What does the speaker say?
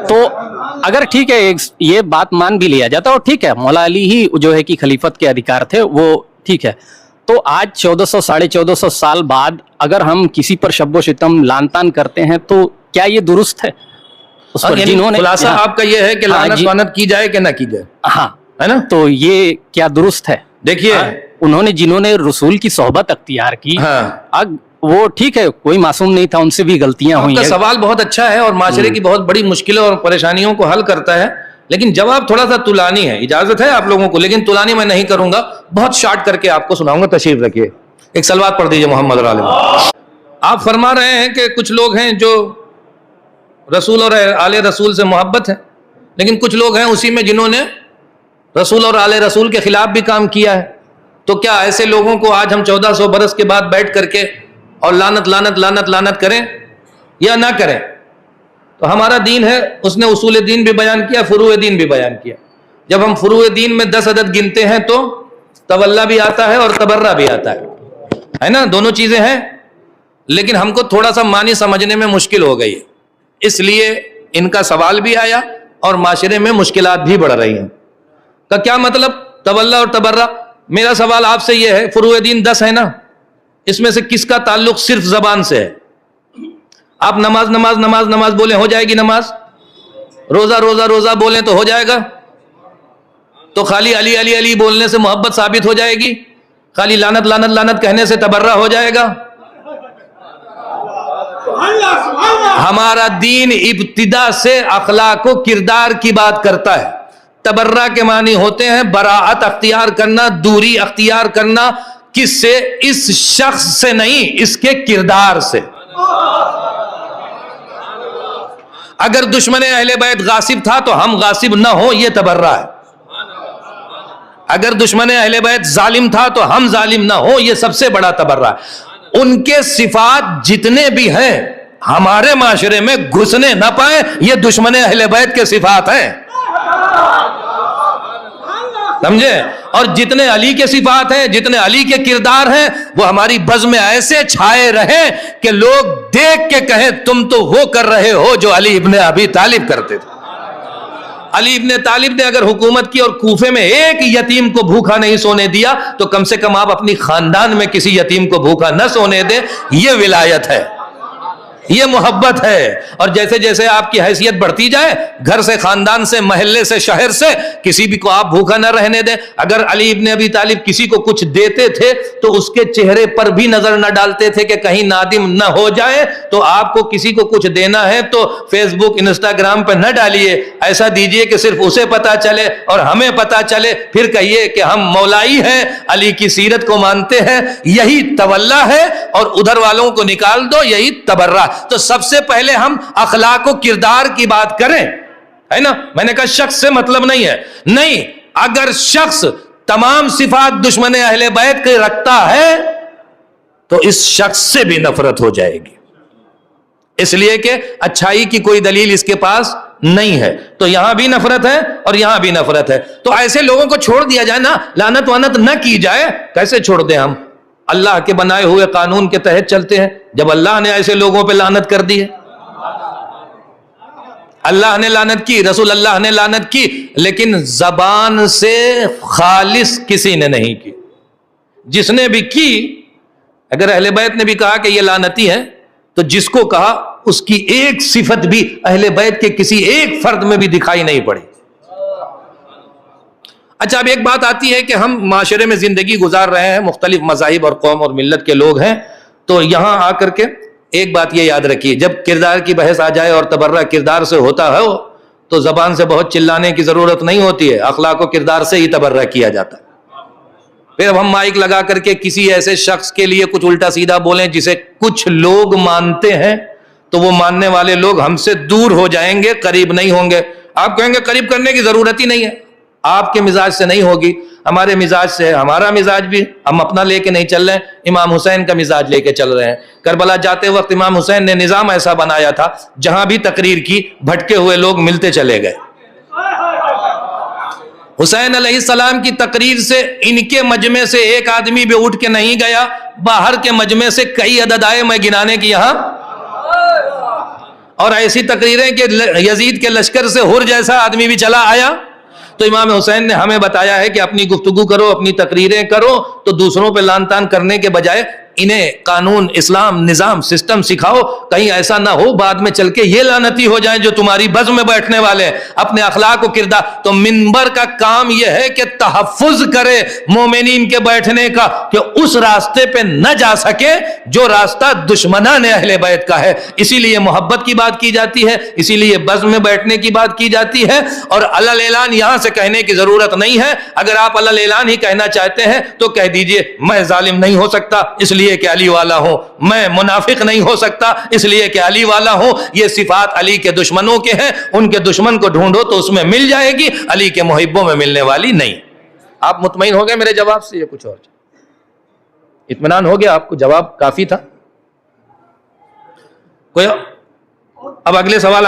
تو اگر ٹھیک ہے یہ بات مان بھی لیا جاتا اور ٹھیک ہے مولا علی ہی جو ہے کہ خلیفت کے ادھیکار تھے وہ ٹھیک ہے، تو آج 1400 1450 سال بعد اگر ہم کسی پر شب و شتم لعن طعن کرتے ہیں تو کیا یہ درست ہے؟ اس پر جنہوں نے خلاصہ آپ کا یہ ہے کہ لعنت وعنت کی جائے کہ نہ کی جائے، ہاں ہے نا؟ تو یہ کیا درست ہے؟ دیکھیے جنہوں نے رسول کی صحبت اختیار کی، وہ ٹھیک ہے کوئی معصوم نہیں تھا، ان سے بھی غلطیاں ہوئی ہیں۔ آپ کا سوال بہت اچھا ہے اور معاشرے کی بہت بڑی مشکلوں اور پریشانیوں کو حل کرتا ہے، لیکن جواب تھوڑا سا طولانی ہے، اجازت ہے آپ لوگوں کو، لیکن طولانی میں نہیں کروں گا، بہت شارٹ کر کے آپ کو سناؤں گا، تشریف رکھیے۔ ایک صلوات پڑھ دیجئے محمد علیہ وسلم۔ آپ فرما رہے ہیں کہ کچھ لوگ ہیں جو رسول اور آل رسول سے محبت ہے، لیکن کچھ لوگ ہیں اسی میں جنہوں نے رسول اور آل رسول کے خلاف بھی کام کیا ہے، تو کیا ایسے لوگوں کو آج ہم 1400 برس کے بعد بیٹھ کر کے اور لعنت لعنت لعنت لعنت کریں یا نہ کریں؟ تو ہمارا دین ہے، اس نے اصول دین بھی بیان کیا، فروع دین بھی بیان کیا۔ جب ہم فروع دین میں 10 عدد گنتے ہیں تو تولا بھی آتا ہے اور تبرہ بھی آتا ہے نا، دونوں چیزیں ہیں، لیکن ہم کو تھوڑا سا معنی سمجھنے میں مشکل ہو گئی ہے، اس لیے ان کا سوال بھی آیا اور معاشرے میں مشکلات بھی بڑھ رہی ہیں۔ کا کیا مطلب تولا اور تبرہ؟ میرا سوال آپ سے یہ ہے، فروع دین 10 ہے نا، اس میں سے کس کا تعلق صرف زبان سے ہے؟ آپ نماز نماز نماز نماز بولیں ہو جائے گی نماز، روزہ روزہ روزہ بولیں تو ہو جائے گا، تو خالی علی علی علی بولنے سے محبت ثابت ہو جائے گی، خالی لعنت لعنت لعنت کہنے سے تبرہ ہو جائے گا؟ ہمارا دین ابتدا سے اخلاق و کردار کی بات کرتا ہے۔ تبرہ کے معنی ہوتے ہیں براءت اختیار کرنا، دوری اختیار کرنا، کس سے؟ اس شخص سے نہیں، اس کے کردار سے۔ اگر دشمن اہل بیت غاصب تھا تو ہم غاصب نہ ہوں، یہ تبرہ ہے۔ اگر دشمن اہل بیت ظالم تھا تو ہم ظالم نہ ہوں، یہ سب سے بڑا تبرہ ہے۔ ان کے صفات جتنے بھی ہیں ہمارے معاشرے میں گھسنے نہ پائیں، یہ دشمن اہل بیت کے صفات ہیں، سمجھے؟ اور جتنے علی کے صفات ہیں، جتنے علی کے کردار ہیں، وہ ہماری بزم میں ایسے چھائے رہیں کہ لوگ دیکھ کے کہیں تم تو وہ کر رہے ہو جو علی ابن ابی طالب کرتے تھے۔ علی ابن طالب نے اگر حکومت کی اور کوفے میں ایک یتیم کو بھوکا نہیں سونے دیا تو کم سے کم آپ اپنی خاندان میں کسی یتیم کو بھوکا نہ سونے دیں، یہ ولایت ہے، یہ محبت ہے۔ اور جیسے جیسے آپ کی حیثیت بڑھتی جائے، گھر سے، خاندان سے، محلے سے، شہر سے، کسی بھی کو آپ بھوکا نہ رہنے دیں۔ اگر علی ابن ابی طالب کسی کو کچھ دیتے تھے تو اس کے چہرے پر بھی نظر نہ ڈالتے تھے کہ کہیں نادم نہ ہو جائے، تو آپ کو کسی کو کچھ دینا ہے تو فیس بک انسٹاگرام پہ نہ ڈالیے، ایسا دیجئے کہ صرف اسے پتا چلے اور ہمیں پتا چلے، پھر کہیے کہ ہم مولائی ہیں، علی کی سیرت کو مانتے ہیں، یہی تولا ہے، اور ادھر والوں کو نکال دو، یہی تبرہ۔ تو سب سے پہلے ہم اخلاق و کردار کی بات کریں، ہے نا؟ میں نے کہا شخص سے مطلب نہیں ہے، نہیں، اگر شخص تمام صفات دشمن اہل بیت کے رکھتا ہے تو اس شخص سے بھی نفرت ہو جائے گی، اس لیے کہ اچھائی کی کوئی دلیل اس کے پاس نہیں ہے، تو یہاں بھی نفرت ہے اور یہاں بھی نفرت ہے۔ تو ایسے لوگوں کو چھوڑ دیا جائے نا، لعنت وعنت نہ کی جائے، کیسے چھوڑ دیں ہم؟ اللہ کے بنائے ہوئے قانون کے تحت چلتے ہیں۔ جب اللہ نے ایسے لوگوں پہ لعنت کر دی ہے، اللہ نے لعنت کی، رسول اللہ نے لعنت کی، لیکن زبان سے خالص کسی نے نہیں کی۔ جس نے بھی کی، اگر اہل بیت نے بھی کہا کہ یہ لعنتی ہے، تو جس کو کہا اس کی ایک صفت بھی اہل بیت کے کسی ایک فرد میں بھی دکھائی نہیں پڑی۔ اچھا، اب ایک بات آتی ہے کہ ہم معاشرے میں زندگی گزار رہے ہیں، مختلف مذاہب اور قوم اور ملت کے لوگ ہیں، تو یہاں آ کر کے ایک بات یہ یاد رکھیے، جب کردار کی بحث آ جائے اور تبرہ کردار سے ہوتا ہے تو زبان سے بہت چلانے کی ضرورت نہیں ہوتی ہے، اخلاق و کردار سے ہی تبرہ کیا جاتا ہے۔ پھر اب ہم مائک لگا کر کے کسی ایسے شخص کے لیے کچھ الٹا سیدھا بولیں جسے کچھ لوگ مانتے ہیں، تو وہ ماننے والے لوگ ہم سے دور ہو جائیں گے، قریب نہیں ہوں گے۔ آپ کہیں گے قریب کرنے کی ضرورت ہی نہیں ہے، آپ کے مزاج سے نہیں ہوگی، ہمارے مزاج سے ہے۔ ہمارا مزاج بھی ہم اپنا لے کے نہیں چل رہے ہیں، امام حسین کا مزاج لے کے چل رہے ہیں۔ کربلا جاتے وقت امام حسین نے نظام ایسا بنایا تھا، جہاں بھی تقریر کی بھٹکے ہوئے لوگ ملتے چلے گئے۔ حسین علیہ السلام کی تقریر سے ان کے مجمع سے ایک آدمی بھی اٹھ کے نہیں گیا، باہر کے مجمع سے کئی عدد آئے، میں گنانے کی یہاں۔ اور ایسی تقریریں کہ یزید کے لشکر سے حر جیسا آدمی بھی چلا آیا. تو امام حسین نے ہمیں بتایا ہے کہ اپنی گفتگو کرو, اپنی تقریریں کرو, تو دوسروں پہ لان تان کرنے کے بجائے انہیں قانون, اسلام, نظام, سسٹم سکھاؤ. کہیں ایسا نہ ہو بعد میں چل کے یہ لعنتی ہو جائیں جو تمہاری بزم میں بیٹھنے والے ہیں, اپنے اخلاق و کردار. تو منبر کا کام یہ ہے کہ تحفظ کرے مومنین کے بیٹھنے کا, کہ اس راستے پہ نہ جا سکے جو راستہ دشمنان اہل بیت کا ہے. اسی لیے محبت کی بات کی جاتی ہے, اسی لیے بزم میں بیٹھنے کی بات کی جاتی ہے. اور علل اعلان یہاں سے کہنے کی ضرورت نہیں ہے. اگر آپ علل اعلان ہی کہنا چاہتے ہیں تو کہہ دیجئے میں ظالم نہیں ہو سکتا اس لیے کہ علی والا ہوں, میں منافق نہیں ہو سکتا اس لیے کہ علی والا ہوں. یہ صفات علی کے دشمنوں کے ہیں, ان کے دشمن کو ڈھونڈو تو اس میں مل جائے گی, علی کے محبوں میں ملنے والی نہیں. آپ مطمئن ہو گئے میرے جواب سے؟ یہ کچھ اور اطمینان ہو گیا آپ کو؟ جواب کافی تھا. کوئی اب اگلے سوال